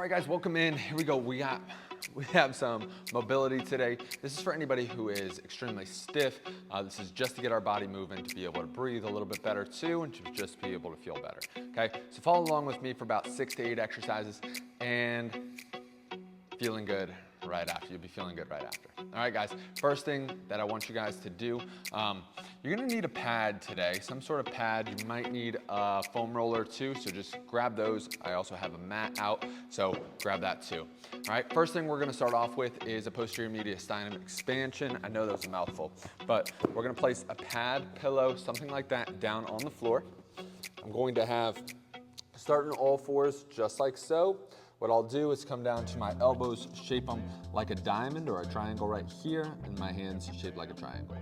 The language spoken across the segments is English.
All right, guys, welcome in. Here we go. We have some mobility today. This is for anybody who is extremely stiff. This is just to get our body moving, to be able to breathe a little bit better too, and to just be able to feel better. Okay, so follow along with me for about 6 to 8 exercises and feeling good right after. You'll be feeling good right after. All right, guys, first thing that I want you guys to do, you're gonna need a pad today, some sort of pad. You might need a foam roller too, so just grab those. I also have a mat out, so grab that too. All right, first thing we're gonna start off with is a posterior mediastinum expansion. I know that was a mouthful, but we're gonna place a pad, pillow, something like that down on the floor. I'm going to have, starting all fours just like so. What I'll do is come down to my elbows, shape them like a diamond or a triangle right here, and my hands shaped like a triangle.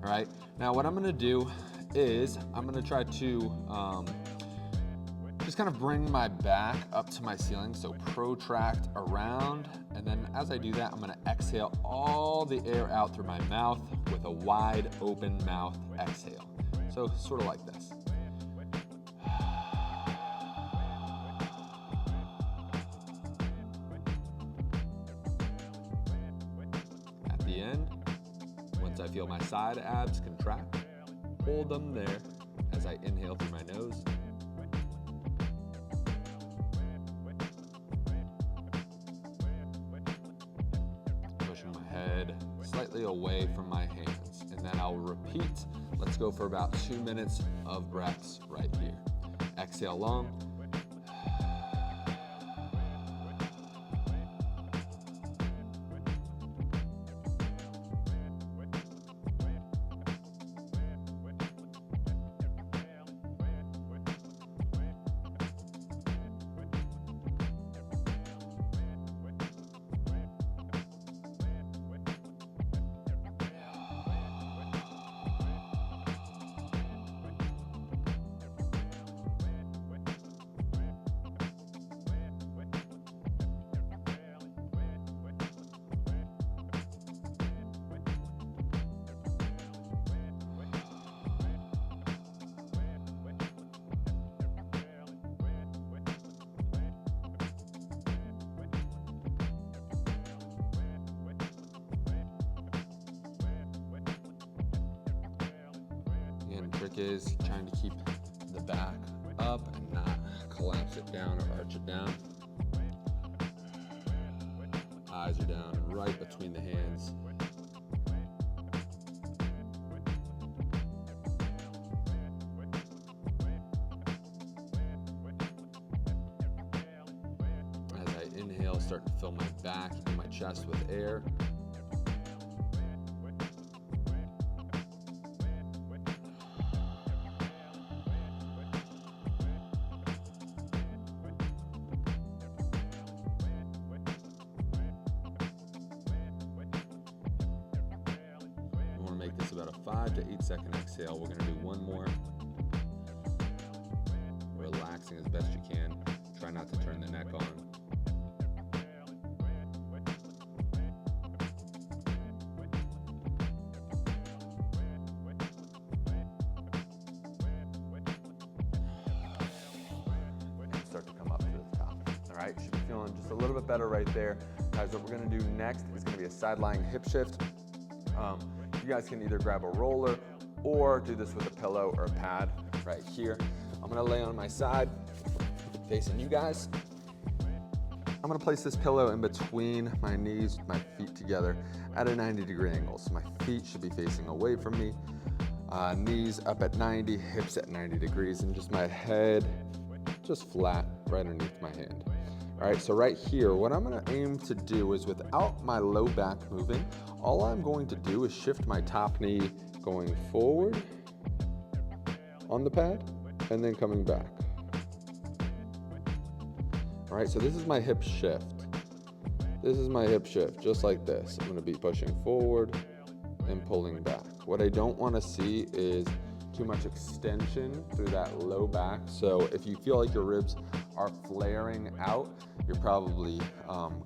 All right, now what I'm gonna do is I'm gonna try to just kind of bring my back up to my ceiling, so protract around, and then as I do that, I'm gonna exhale all the air out through my mouth with a wide open mouth exhale. So sort of like this. The end, once I feel my side abs contract, hold them there as I inhale through my nose. Pushing my head slightly away from my hands, and then I'll repeat. Let's go for about 2 minutes of breaths right here. Exhale long. Trick is trying to keep the back up and not collapse it down or arch it down. Eyes are down right between the hands. As I inhale, start to fill my back and my chest with air. Make this about a 5 to 8 second exhale. We're gonna do one more. Relaxing as best you can. Try not to turn the neck on. And start to come up to the top. All right, should be feeling just a little bit better right there. Guys, what we're gonna do next is gonna be a side lying hip shift. You guys can either grab a roller or do this with a pillow or a pad right here. I'm gonna lay on my side, facing you guys. I'm gonna place this pillow in between my knees, my feet together at a 90-degree angle. So my feet should be facing away from me, knees up at 90, hips at 90 degrees, and just my head just flat right underneath my hand. All right, so right here, what I'm gonna aim to do is without my low back moving, all I'm going to do is shift my top knee going forward on the pad and then coming back. All right, so this is my hip shift. This is my hip shift, just like this. I'm gonna be pushing forward and pulling back. What I don't wanna see is too much extension through that low back. So if you feel like your ribs are flaring out, you're probably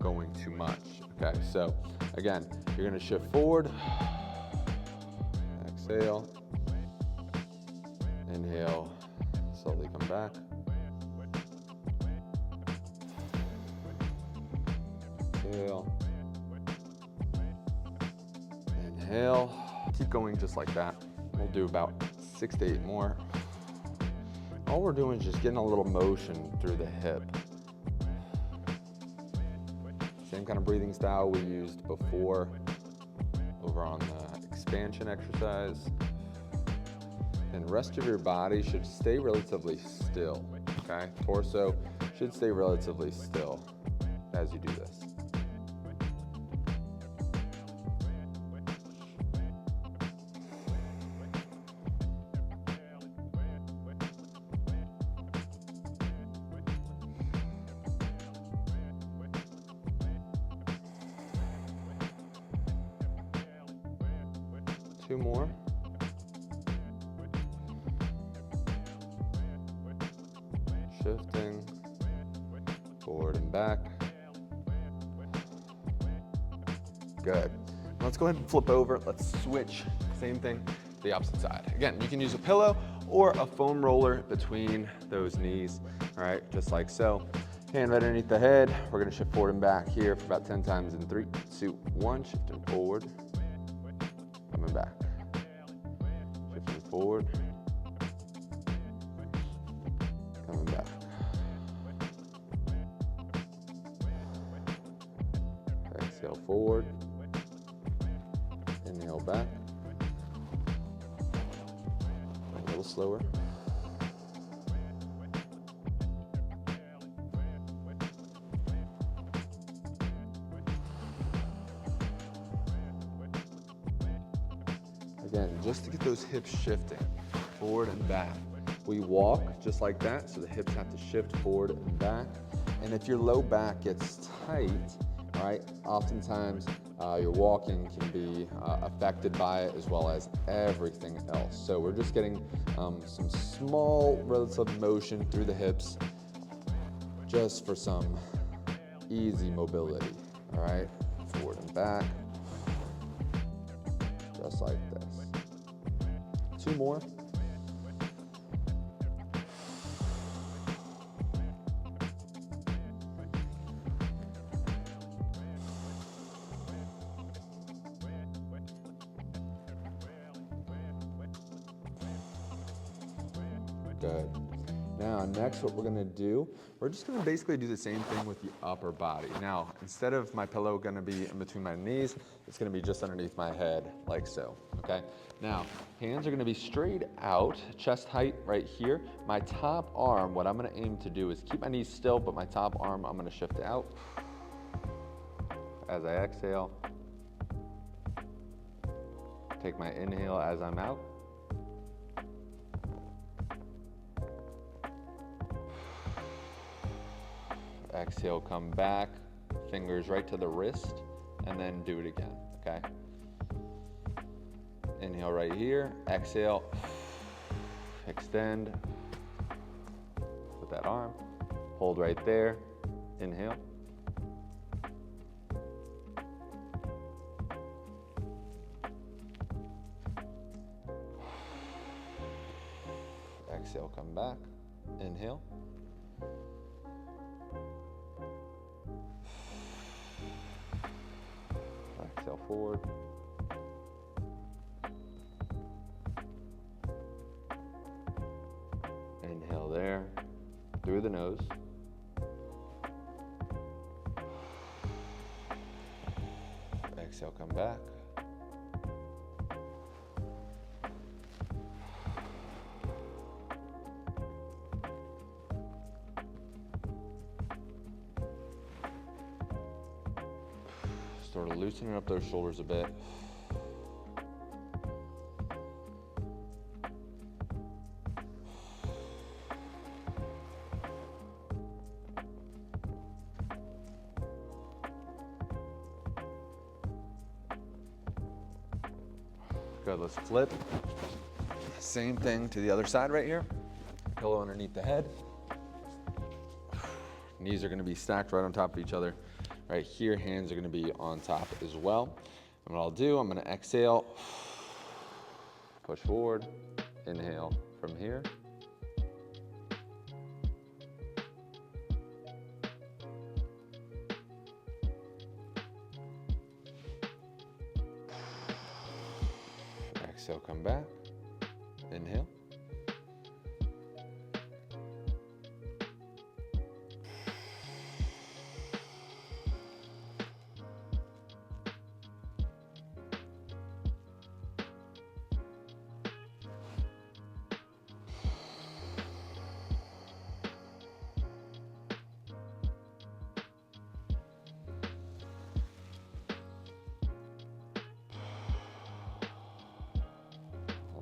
going too much. Okay, so again, you're gonna shift forward, exhale, inhale, slowly come back. exhale, inhale. Keep going just like that. We'll do about 6 to 8 more. All we're doing is just getting a little motion through the hip. Same kind of breathing style we used before over on the expansion exercise. And the rest of your body should stay relatively still, okay? Torso should stay relatively still as you do this. Two more. Shifting forward and back. Good. Let's go ahead and flip over. Let's switch. Same thing, the opposite side. Again, you can use a pillow or a foam roller between those knees. All right, just like so. Hand right underneath the head. We're gonna shift forward and back here for about 10 times in 3, 2, 1. Shifting forward, coming back. Shifting forward, coming back. Exhale forward, inhale back. A little slower. Again, just to get those hips shifting forward and back. We walk just like that, so the hips have to shift forward and back. And if your low back gets tight, all right, oftentimes your walking can be affected by it as well as everything else. So we're just getting some small relative motion through the hips just for some easy mobility, all right? Forward and back, just like this. 2 more. Good. Now, next what we're gonna do, we're just gonna basically do the same thing with the upper body. Now, instead of my pillow gonna be in between my knees, it's gonna be just underneath my head, like so, okay? Now, hands are gonna be straight out, chest height right here. My top arm, what I'm gonna aim to do is keep my knees still, but my top arm, I'm gonna shift out. As I exhale, take my inhale as I'm out. Exhale, come back, fingers right to the wrist, and then do it again, okay? Inhale right here, exhale, extend with that arm, hold right there, inhale. Exhale, come back, inhale. Exhale forward. Inhale there, through the nose. Exhale, come back. Sort of loosening up those shoulders a bit. Good, let's flip. Same thing to the other side right here. Pillow underneath the head. Knees are gonna be stacked right on top of each other. Right here, hands are gonna be on top as well. And what I'll do, I'm gonna exhale, push forward, inhale from here. Exhale, come back. Inhale.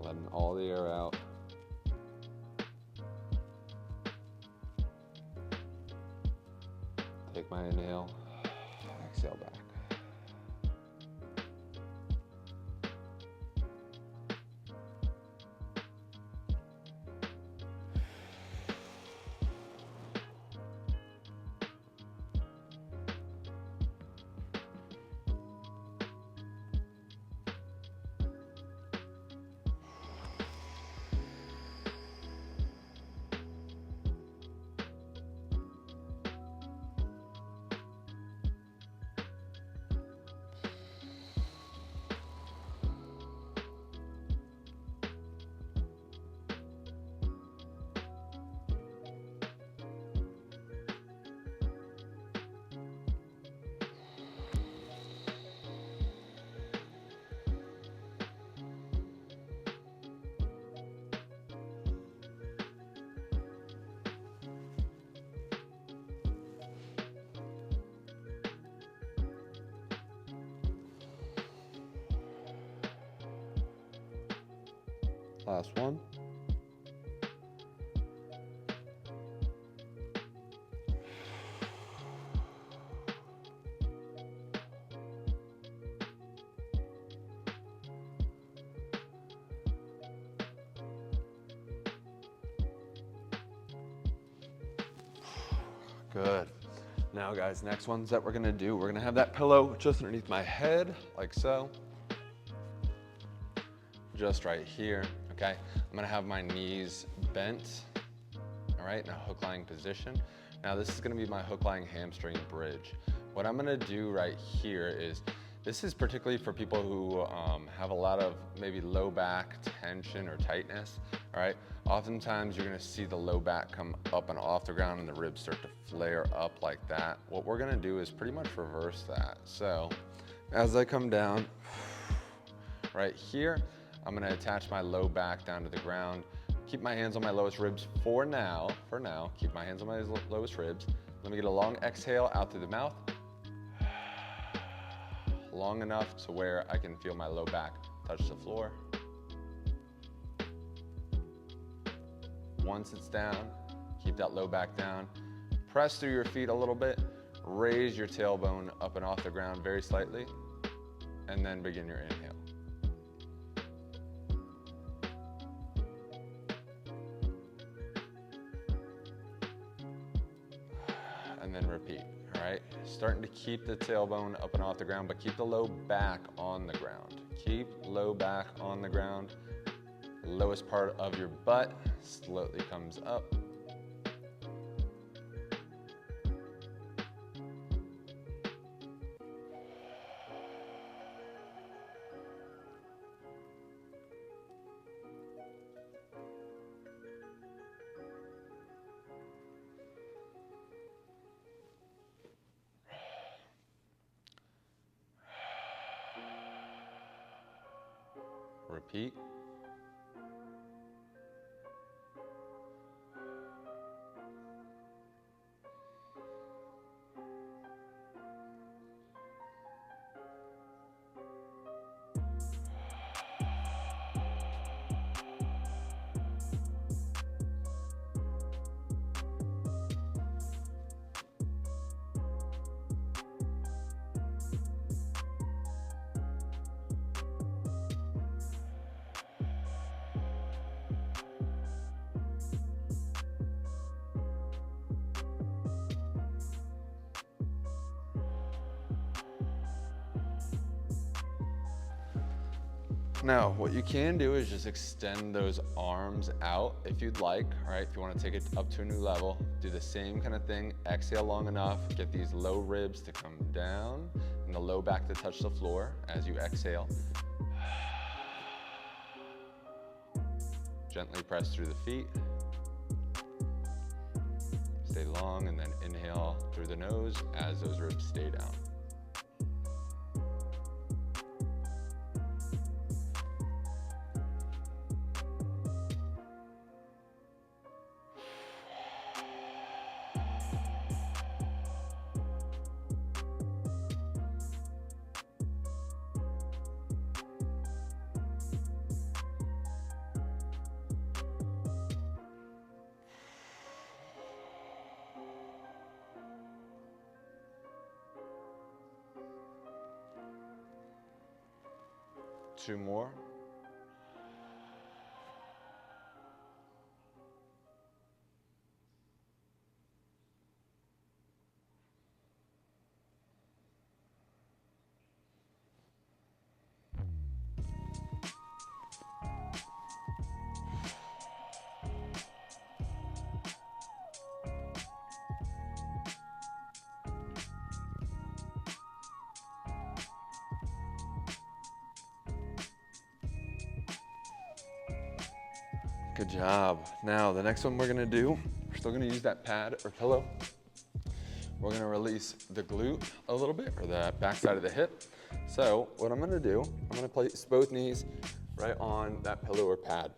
Letting all the air out. Take my inhale, exhale back. Last one. Good. Now guys, next ones that we're gonna do, we're gonna have that pillow just underneath my head, like so. Just right here, okay? I'm gonna have my knees bent, all right, in a hook lying position. Now this is gonna be my hook lying hamstring bridge. What I'm gonna do right here is, this is particularly for people who have a lot of maybe low back tension or tightness, all right? Oftentimes you're gonna see the low back come up and off the ground and the ribs start to flare up like that. What we're gonna do is pretty much reverse that. So as I come down, right here, I'm gonna attach my low back down to the ground. Keep my hands on my lowest ribs for now. Keep my hands on my lowest ribs. Let me get a long exhale out through the mouth. Long enough to where I can feel my low back touch the floor. Once it's down, keep that low back down. Press through your feet a little bit. Raise your tailbone up and off the ground very slightly, and then begin your inhale. And then repeat, all right? Starting to keep the tailbone up and off the ground, but keep the low back on the ground. Keep low back on the ground. Lowest part of your butt slowly comes up. Repeat. Now, what you can do is just extend those arms out if you'd like, all right? If you want to take it up to a new level, do the same kind of thing. Exhale long enough, get these low ribs to come down and the low back to touch the floor as you exhale. Gently press through the feet. Stay long and then inhale through the nose as those ribs stay down. Two more. Good job. Now, the next one we're gonna do, we're still gonna use that pad or pillow. We're gonna release the glute a little bit, or the backside of the hip. So what I'm gonna do, I'm gonna place both knees right on that pillow or pad.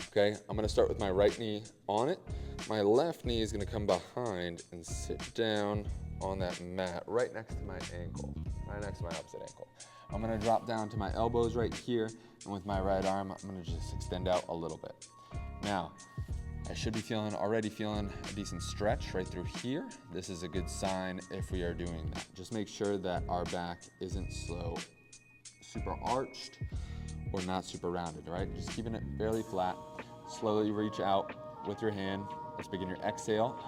Okay, I'm gonna start with my right knee on it. My left knee is gonna come behind and sit down on that mat right next to my ankle, right next to my opposite ankle. I'm gonna drop down to my elbows right here, and with my right arm, I'm gonna just extend out a little bit. Now, I should be already feeling a decent stretch right through here. This is a good sign if we are doing that. Just make sure that our back isn't super arched or not super rounded, all right? Just keeping it fairly flat. Slowly reach out with your hand. Let's begin your exhale.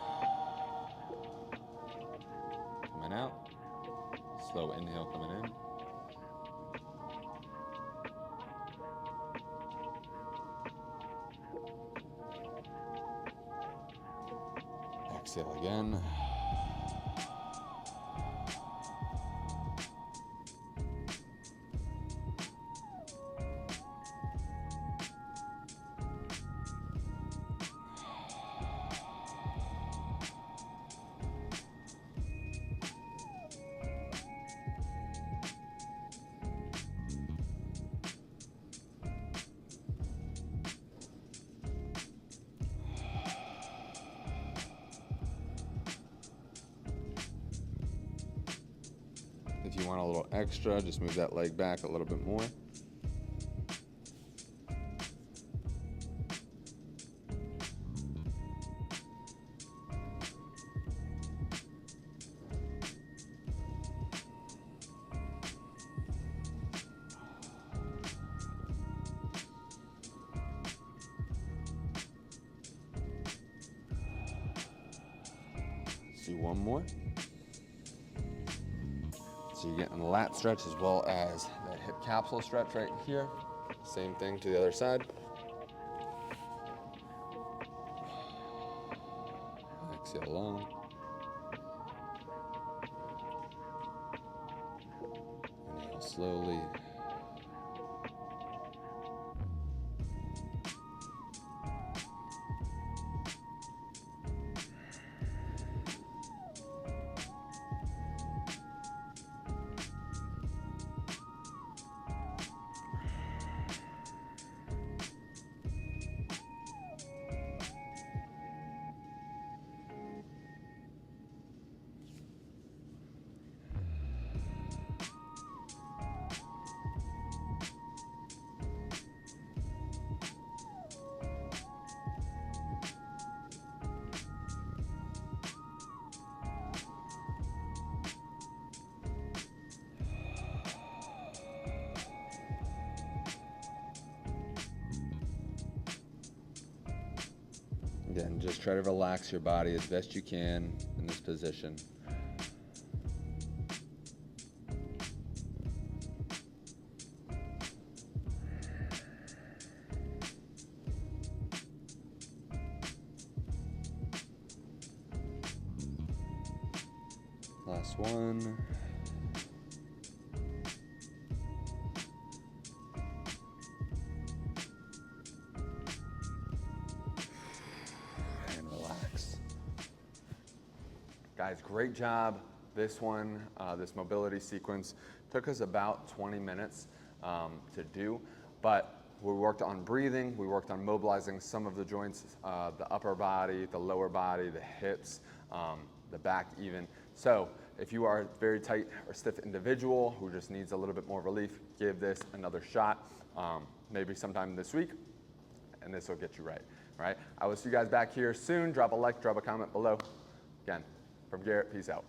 Coming out. Slow inhale coming in. Exhale again. If you want a little extra, just move that leg back a little bit more. Let's do one more. So you're getting the lat stretch as well as that hip capsule stretch right here. Same thing to the other side. Exhale long. Inhale slowly. Again, just try to relax your body as best you can in this position. Last one. Guys, great job. This one, this mobility sequence took us about 20 minutes to do, but we worked on breathing, we worked on mobilizing some of the joints, the upper body, the lower body, the hips, the back even. So if you are a very tight or stiff individual who just needs a little bit more relief, give this another shot, maybe sometime this week, and this will get you right, all right? I will see you guys back here soon. Drop a like, drop a comment below. Again, from Garrett, peace out.